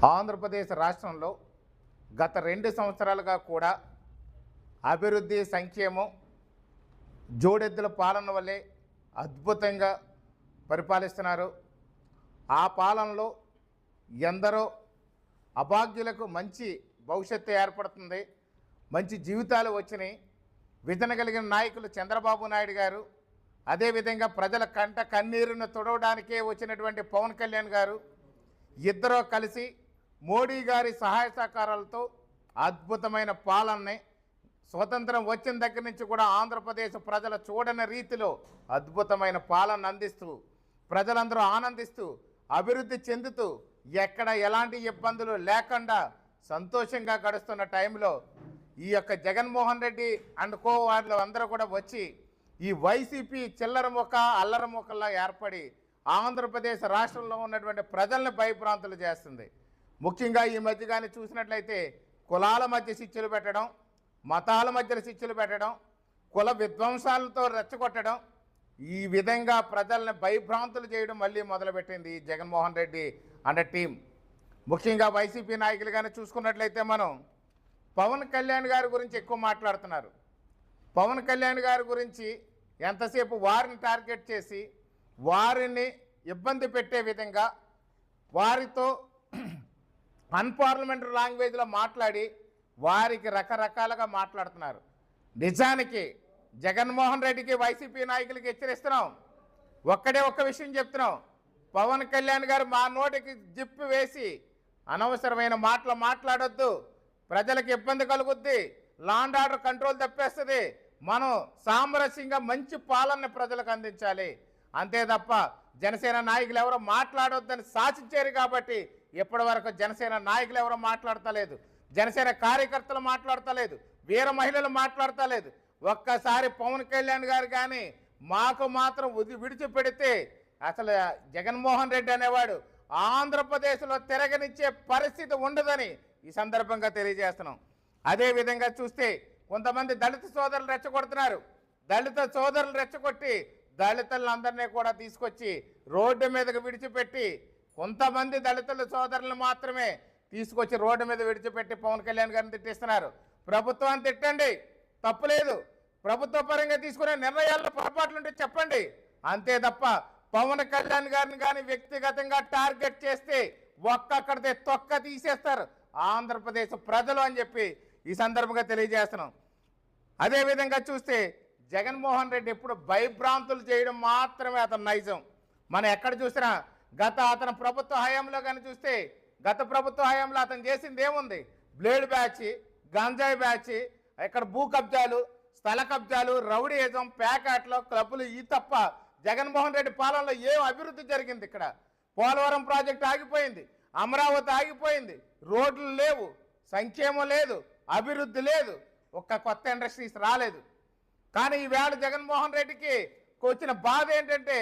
ఆంధ్రప్రదేశ్ రాష్ట్రంలో గత 2 సంవత్సరాలుగా కూడా అభివృద్ధి సంక్షేమం జోడెద్దుల పాలన వల్లే అద్భుతంగా పరిపాలిస్తున్నారు. ఆ పాలనలో ఎందరో అభాగ్యులకు మంచి భవిష్యత్తు ఏర్పడుతుంది, మంచి జీవితాలు వచ్చినాయి. విజన కలిగిన నాయకులు చంద్రబాబు నాయుడు గారు, అదేవిధంగా ప్రజల కంట కన్నీరును తుడవడానికే వచ్చినటువంటి పవన్ కళ్యాణ్ గారు ఇద్దరూ కలిసి మోడీ గారి సహాయ సహకారాలతో అద్భుతమైన పాలనని స్వతంత్రం వచ్చిన దగ్గర నుంచి కూడా ఆంధ్రప్రదేశ్ ప్రజలు చూడని రీతిలో అద్భుతమైన పాలన అందిస్తూ ప్రజలందరూ ఆనందిస్తూ అభివృద్ధి చెందుతూ ఎక్కడ ఎలాంటి ఇబ్బందులు లేకుండా సంతోషంగా గడుస్తున్న టైంలో ఈ యొక్క జగన్మోహన్ రెడ్డి అండ్ కో వాళ్ళు అందరూ కూడా వచ్చి ఈ వైసీపీ చిల్లర ముఖ అల్లర ముఖల్లా ఏర్పడి ఆంధ్రప్రదేశ్ రాష్ట్రంలో ఉన్నటువంటి ప్రజల్ని భయభ్రాంతులు చేస్తుంది. ముఖ్యంగా ఈ మధ్య కానీ చూసినట్లయితే కులాల మధ్య శిక్షలు పెట్టడం, మతాల మధ్య శిక్షలు పెట్టడం, కుల విధ్వంసాలతో రెచ్చగొట్టడం, ఈ విధంగా ప్రజల్ని భయభ్రాంతులు చేయడం మళ్ళీ మొదలుపెట్టింది జగన్మోహన్ రెడ్డి అనే టీం. ముఖ్యంగా వైసీపీ నాయకులు కానీ చూసుకున్నట్లయితే మనం పవన్ కళ్యాణ్ గారి గురించి ఎక్కువ మాట్లాడుతున్నారు. పవన్ కళ్యాణ్ గారి గురించి ఎంతసేపు వారిని టార్గెట్ చేసి వారిని ఇబ్బంది పెట్టే విధంగా వారితో అన్పార్లమెంటరీ లాంగ్వేజ్లో మాట్లాడి వారికి రకరకాలుగా మాట్లాడుతున్నారు. నిజానికి జగన్మోహన్ రెడ్డికి వైసీపీ నాయకులకి హెచ్చరిస్తున్నాం. ఒక్క విషయం చెప్తున్నాం, పవన్ కళ్యాణ్ గారు మా నోటికి జిప్పు వేసి అనవసరమైన మాటలు మాట్లాడొద్దు, ప్రజలకు ఇబ్బంది కలుగుద్ది, లా అండ్ ఆర్డర్ కంట్రోల్ తప్పేస్తుంది, మనం సామరస్యంగా మంచి పాలనని ప్రజలకు అందించాలి, అంతే తప్ప జనసేన నాయకులు ఎవరో మాట్లాడొద్దని శాసించారు. కాబట్టి ఇప్పటి వరకు జనసేన నాయకులు ఎవరో మాట్లాడతలేదు, జనసేన కార్యకర్తలు మాట్లాడతలేదు, వీర మహిళలు మాట్లాడతలేదు. ఒక్కసారి పవన్ కళ్యాణ్ గారు కానీ మాకు మాత్రం విడిచిపెడితే అసలు జగన్మోహన్ రెడ్డి అనేవాడు ఆంధ్రప్రదేశ్లో తిరగనిచ్చే పరిస్థితి ఉండదని ఈ సందర్భంగా తెలియజేస్తున్నాం. అదేవిధంగా చూస్తే కొంతమంది దళిత సోదరులు రెచ్చగొడుతున్నారు. దళిత సోదరులు రెచ్చగొట్టి దళితులందరినీ కూడా తీసుకొచ్చి రోడ్డు మీదకి విడిచిపెట్టి కొంతమంది దళితుల సోదరులను మాత్రమే తీసుకొచ్చి రోడ్డు మీద విడిచిపెట్టి పవన్ కళ్యాణ్ గారిని తిట్టిస్తున్నారు. ప్రభుత్వాన్ని తిట్టండి, తప్పులేదు, ప్రభుత్వ పరంగా తీసుకునే నిర్ణయాల్లో పొరపాట్లుంటే చెప్పండి, అంతే తప్ప పవన్ కళ్యాణ్ గారిని కానీ వ్యక్తిగతంగా టార్గెట్ చేస్తే ఒక్కక్కడితే తొక్క తీసేస్తారు ఆంధ్రప్రదేశ్ ప్రజలు అని చెప్పి ఈ సందర్భంగా తెలియజేస్తున్నాం. అదేవిధంగా చూస్తే జగన్మోహన్ రెడ్డి ఎప్పుడు భయభ్రాంతులు చేయడం మాత్రమే అతను నైజం. మనం ఎక్కడ చూసినా అతని ప్రభుత్వ హయాంలో కానీ చూస్తే గత ప్రభుత్వ హయాంలో అతను చేసింది ఏముంది? బ్లేడ్ బ్యాచ్, గంజాయి బ్యాచ్, ఇక్కడ భూ కబ్జాలు, స్థల కబ్జాలు, రౌడీయిజం, ప్యాకెట్లు, క్లబ్బులు, ఈ తప్ప జగన్మోహన్ రెడ్డి పాలనలో ఏం అభివృద్ధి జరిగింది? ఇక్కడ పోలవరం ప్రాజెక్టు ఆగిపోయింది, అమరావతి ఆగిపోయింది, రోడ్లు లేవు, సంక్షేమం లేదు, అభివృద్ధి లేదు, ఒక్క కొత్త ఇండస్ట్రీస్ రాలేదు. కానీ ఈవేళ జగన్మోహన్ రెడ్డికి వచ్చిన బాధ ఏంటంటే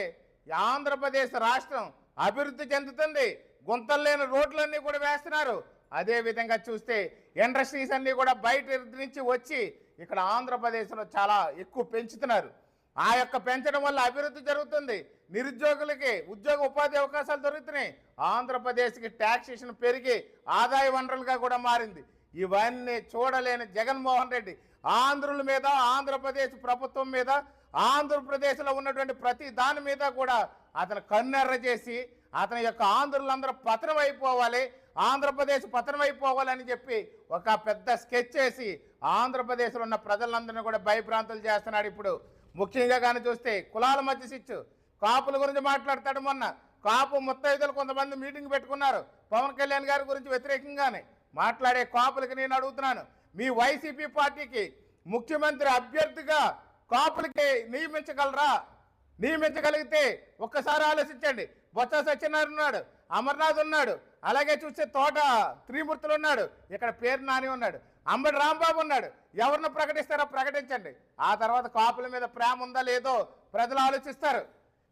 ఆంధ్రప్రదేశ్ రాష్ట్రం అభివృద్ధి చెందుతుంది, గుంతలు లేని రోడ్లన్నీ కూడా వేస్తున్నారు. అదేవిధంగా చూస్తే ఇండస్ట్రీస్ అన్నీ కూడా బయట నుంచి వచ్చి ఇక్కడ ఆంధ్రప్రదేశ్లో చాలా ఎక్కువ పెంచుతున్నారు. ఆ యొక్క పెంచడం వల్ల అభివృద్ధి జరుగుతుంది, నిరుద్యోగులకి ఉద్యోగ ఉపాధి అవకాశాలు దొరుకుతున్నాయి, ఆంధ్రప్రదేశ్కి ట్యాక్సేషన్ పెరిగి ఆదాయ వనరులుగా కూడా మారింది. ఇవన్నీ చూడలేని జగన్మోహన్ రెడ్డి ఆంధ్రుల మీద, ఆంధ్రప్రదేశ్ ప్రభుత్వం మీద, ఆంధ్రప్రదేశ్లో ఉన్నటువంటి ప్రతి దాని మీద కూడా అతను కన్నెర్ర చేసి అతని యొక్క ఆంధ్రులందరూ పతనం అయిపోవాలి, ఆంధ్రప్రదేశ్ పతనం అయిపోవాలని చెప్పి ఒక పెద్ద స్కెచ్ చేసి ఆంధ్రప్రదేశ్లో ఉన్న ప్రజలందరినీ కూడా భయభ్రాంతులు చేస్తున్నాడు. ఇప్పుడు ముఖ్యంగా కానీ చూస్తే కులాల మధ్య సిచ్చు, కాపుల గురించి మాట్లాడతాడు. మొన్న కాపు ముత్తైదులు కొంతమంది మీటింగ్ పెట్టుకున్నారు పవన్ కళ్యాణ్ గారి గురించి వ్యతిరేకంగానే మాట్లాడే కాపులకి నేను అడుగుతున్నాను, మీ వైసీపీ పార్టీకి ముఖ్యమంత్రి అభ్యర్థిగా కాపులకి నియమించగలరా? నియమించగలిగితే ఒక్కసారి ఆలోచించండి. బొత్స సత్యనారాయణ ఉన్నాడు, అమర్నాథ్ ఉన్నాడు, అలాగే చూస్తే తోట త్రిమూర్తులు ఉన్నాడు, ఇక్కడ పేరు నాని ఉన్నాడు, అంబటి రాంబాబు ఉన్నాడు. ఎవరిని ప్రకటిస్తారో ప్రకటించండి. ఆ తర్వాత కాపుల మీద ప్రేమ ఉందా లేదో ప్రజలు ఆలోచిస్తారు.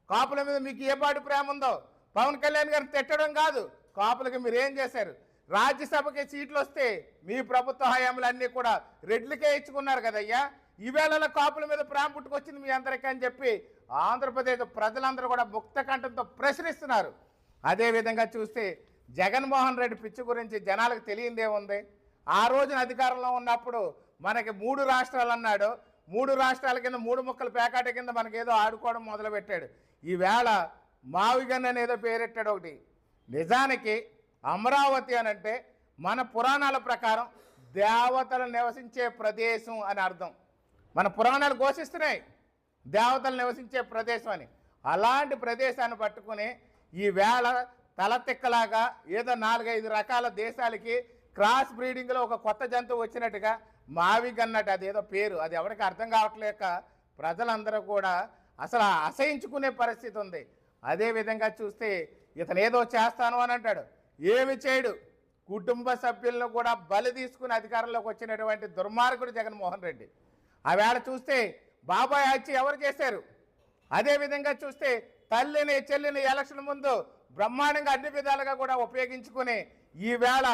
కాపుల మీద మీకు ఏ పాటి ప్రేమ ఉందో పవన్ కళ్యాణ్ గారిని తిట్టడం కాదు, కాపులకి మీరు ఏం చేశారు? రాజ్యసభకి సీట్లు వస్తే మీ ప్రభుత్వ హయాంలు అన్నీ కూడా రెడ్లకే ఇచ్చుకున్నారు కదయ్యా, ఈవేళలో కాపుల మీద ప్రేమ పుట్టుకొచ్చింది మీ అందరికీ అని చెప్పి ఆంధ్రప్రదేశ్ ప్రజలందరూ కూడా ముక్త కంఠంతో ప్రశ్నిస్తున్నారు. అదేవిధంగా చూస్తే జగన్మోహన్ రెడ్డి పిచ్చి గురించి జనాలకు తెలియందేముంది? ఆ రోజున అధికారంలో ఉన్నప్పుడు మనకి 3 రాష్ట్రాలు అన్నాడు. 3 రాష్ట్రాల కింద 3 ముక్కల పేకాట కింద మనకేదో ఆడుకోవడం మొదలుపెట్టాడు. ఈవేళ మావిగన్ అనేదో పేరెట్టాడు ఒకటి. నిజానికి అమరావతి అనంటే మన పురాణాల ప్రకారం దేవతలు నివసించే ప్రదేశం అని అర్థం. మన పురాణాలు ఘోషిస్తున్నాయి దేవతలు నివసించే ప్రదేశం అని. అలాంటి ప్రదేశాన్ని పట్టుకుని ఈవేళ తలతిక్కలాగా ఏదో 4-5 రకాల దేశాలకి క్రాస్ బ్రీడింగ్లో ఒక కొత్త జంతువు వచ్చినట్టుగా మావిగన్నట్టు అదేదో పేరు, అది ఎవరికి అర్థం కావట్లేక ప్రజలందరూ కూడా అసలు అసహించుకునే పరిస్థితి ఉంది. అదేవిధంగా చూస్తే ఇతను ఏదో చేస్తాను అని అంటాడు, ఏమి చేయడు. కుటుంబ సభ్యులను కూడా బలి తీసుకుని అధికారంలోకి వచ్చినటువంటి దుర్మార్గుడు జగన్మోహన్ రెడ్డి. ఆవేళ చూస్తే బాబాయ్ హత్య ఎవరు చేశారు? అదేవిధంగా చూస్తే తల్లిని చెల్లిని ఎలక్షన్ ముందు బ్రహ్మాండంగా అన్ని విధాలుగా కూడా ఉపయోగించుకుని ఈవేళ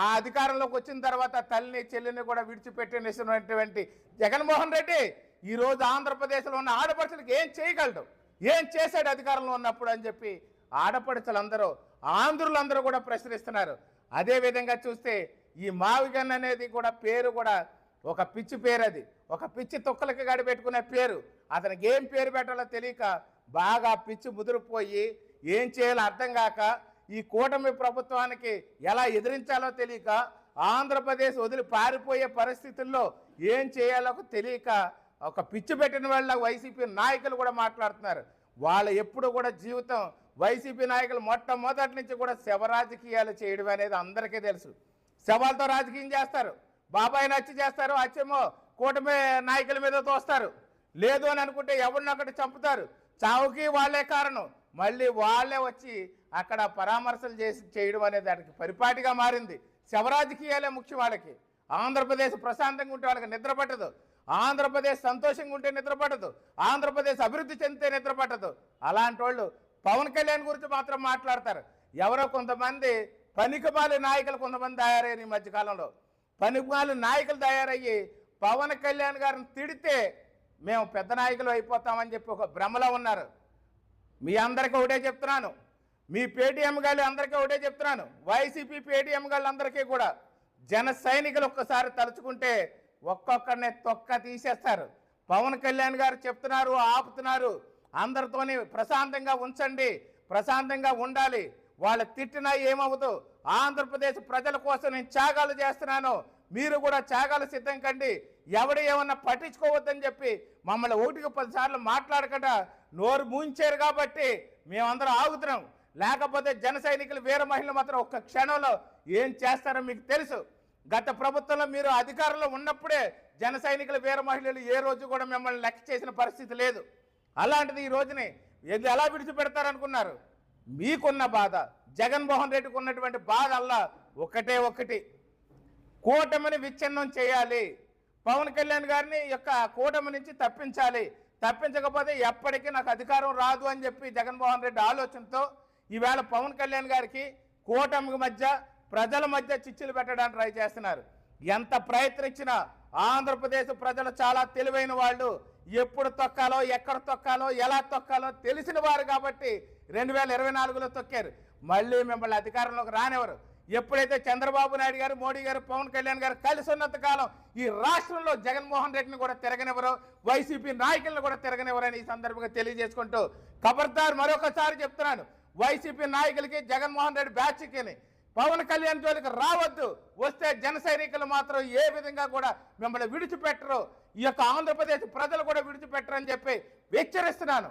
ఆ అధికారంలోకి వచ్చిన తర్వాత తల్లిని చెల్లిని కూడా విడిచిపెట్టినటువంటి జగన్మోహన్ రెడ్డి ఈరోజు ఆంధ్రప్రదేశ్లో ఉన్న ఆడపడుచులకు ఏం చేయగలడు, ఏం చేశాడు అధికారంలో ఉన్నప్పుడు అని చెప్పి ఆడపడుచులందరూ ఆంధ్రులందరూ కూడా ప్రశ్నిస్తున్నారు. అదేవిధంగా చూస్తే ఈ మావిగన్ అనేది కూడా పేరు కూడా ఒక పిచ్చి పేరు, అది ఒక పిచ్చి తొక్కలకి గడిపెట్టుకునే పేరు. అతనికి ఏం పేరు పెట్టాలో తెలియక బాగా పిచ్చి ముదిరిపోయి ఏం చేయాలో అర్థం కాక ఈ కూటమి ప్రభుత్వానికి ఎలా ఎదిరించాలో తెలియక ఆంధ్రప్రదేశ్ వదిలి పారిపోయే పరిస్థితుల్లో ఏం చేయాలో తెలియక ఒక పిచ్చి పెట్టిన వాళ్ళ వైసీపీ నాయకులు కూడా మాట్లాడుతున్నారు. వాళ్ళు ఎప్పుడు కూడా జీవితం వైసీపీ నాయకులు మొట్టమొదటి నుంచి కూడా శవ రాజకీయాలు చేయడం అనేది అందరికీ తెలుసు. శవాలతో రాజకీయం చేస్తారు, బాబాయిని హత్య చేస్తారు, హత్యేమో కూటమి నాయకుల మీద తోస్తారు. లేదు అని అనుకుంటే ఎవరిని అక్కడ చంపుతారు, చావుకి వాళ్ళే కారణం. మళ్ళీ వాళ్ళే వచ్చి అక్కడ పరామర్శలు చేయడం అనేది దానికి పరిపాటిగా మారింది. శవరాజకీయాలే ముఖ్యం వాళ్ళకి. ఆంధ్రప్రదేశ్ ప్రశాంతంగా ఉంటే వాళ్ళకి నిద్ర పట్టదు, ఆంధ్రప్రదేశ్ సంతోషంగా ఉంటే నిద్ర పట్టదు, ఆంధ్రప్రదేశ్ అభివృద్ధి చెందితే నిద్ర పట్టదు. అలాంటి వాళ్ళు పవన్ కళ్యాణ్ గురించి మాత్రం మాట్లాడతారు. ఎవరో కొంతమంది పనికిమాలి నాయకులు కొంతమంది తయారయ్యారు. ఈ మధ్యకాలంలో పనికిమాలి నాయకులు తయారయ్యి పవన్ కళ్యాణ్ గారిని తిడితే మేము పెద్ద నాయకులు అయిపోతామని చెప్పి ఒక భ్రమలో ఉన్నారు. మీ అందరికీ ఒకటే చెప్తున్నాను, మీ పేటీఎం గాళ్ళు అందరికీ ఒకటే చెప్తున్నాను, వైసీపీ పేటీఎం గాళ్ళందరికీ కూడా జన సైనికులు ఒక్కసారి తలుచుకుంటే ఒక్కొక్కరిని తొక్క తీసేస్తారు. పవన్ కళ్యాణ్ గారు చెప్తున్నారు, ఆపుతున్నారు, అందరితోని ప్రశాంతంగా ఉంచండి, ప్రశాంతంగా ఉండాలి, వాళ్ళు తిట్టినా ఏమవుదు, ఆంధ్రప్రదేశ్ ప్రజల కోసం నేను త్యాగాలు చేస్తున్నాను, మీరు కూడా త్యాగాలు సిద్ధం కండి, ఎవడు ఏమన్నా పట్టించుకోవద్దని చెప్పి మమ్మల్ని 1-10 సార్లు మాట్లాడకుండా నోరు మూయించారు కాబట్టి మేమందరం ఆగుతున్నాం. లేకపోతే జన సైనికులు వీర మహిళలు మాత్రం ఒక్క క్షణంలో ఏం చేస్తారో మీకు తెలుసు. గత ప్రభుత్వంలో మీరు అధికారంలో ఉన్నప్పుడే జన సైనికుల వీర మహిళలు ఏ రోజు కూడా మిమ్మల్ని లెక్క చేసిన పరిస్థితి లేదు. అలాంటిది ఈ రోజుని ఎలా విడిచిపెడతారనుకున్నారు? మీకున్న బాధ, జగన్మోహన్ రెడ్డికి ఉన్నటువంటి బాధ అల్లా ఒకటే ఒకటి, కూటమిని విచ్ఛిన్నం చేయాలి, పవన్ కళ్యాణ్ గారిని యొక్క కూటమి నుంచి తప్పించాలి, తప్పించకపోతే ఎప్పటికీ నాకు అధికారం రాదు అని చెప్పి జగన్మోహన్ రెడ్డి ఆలోచనతో ఈవేళ పవన్ కళ్యాణ్ గారికి కూటమి మధ్య ప్రజల మధ్య చిచ్చులు పెట్టడానికి ట్రై చేస్తున్నారు. ఎంత ప్రయత్నించినా ఆంధ్రప్రదేశ్ ప్రజలు చాలా తెలివైన వాళ్ళు, ఎప్పుడు తొక్కాలో, ఎక్కడ తొక్కాలో, ఎలా తొక్కాలో తెలిసిన వారు కాబట్టి 2024లో తొక్కారు. మళ్ళీ మిమ్మల్ని అధికారంలోకి రానివ్వరు. ఎప్పుడైతే చంద్రబాబు నాయుడు గారు, మోడీ గారు, పవన్ కళ్యాణ్ గారు కలిసి ఉన్నంత కాలం ఈ రాష్ట్రంలో జగన్మోహన్ రెడ్డిని కూడా తిరగనివ్వరు, వైసీపీ నాయకులను కూడా తిరగనివ్వరని ఈ సందర్భంగా తెలియజేసుకుంటూ ఖబర్దార్ మరొకసారి చెప్తున్నాను, వైసీపీ నాయకులకి, జగన్మోహన్ రెడ్డి బ్యాచ్కి పవన్ కళ్యాణ్ జోలికి రావద్దు. వస్తే జన సైనికులు మాత్రం ఏ విధంగా కూడా మిమ్మల్ని విడిచిపెట్టరు, ఈ యొక్క ఆంధ్రప్రదేశ్ ప్రజలు కూడా విడిచిపెట్టరని చెప్పి హెచ్చరిస్తున్నాను.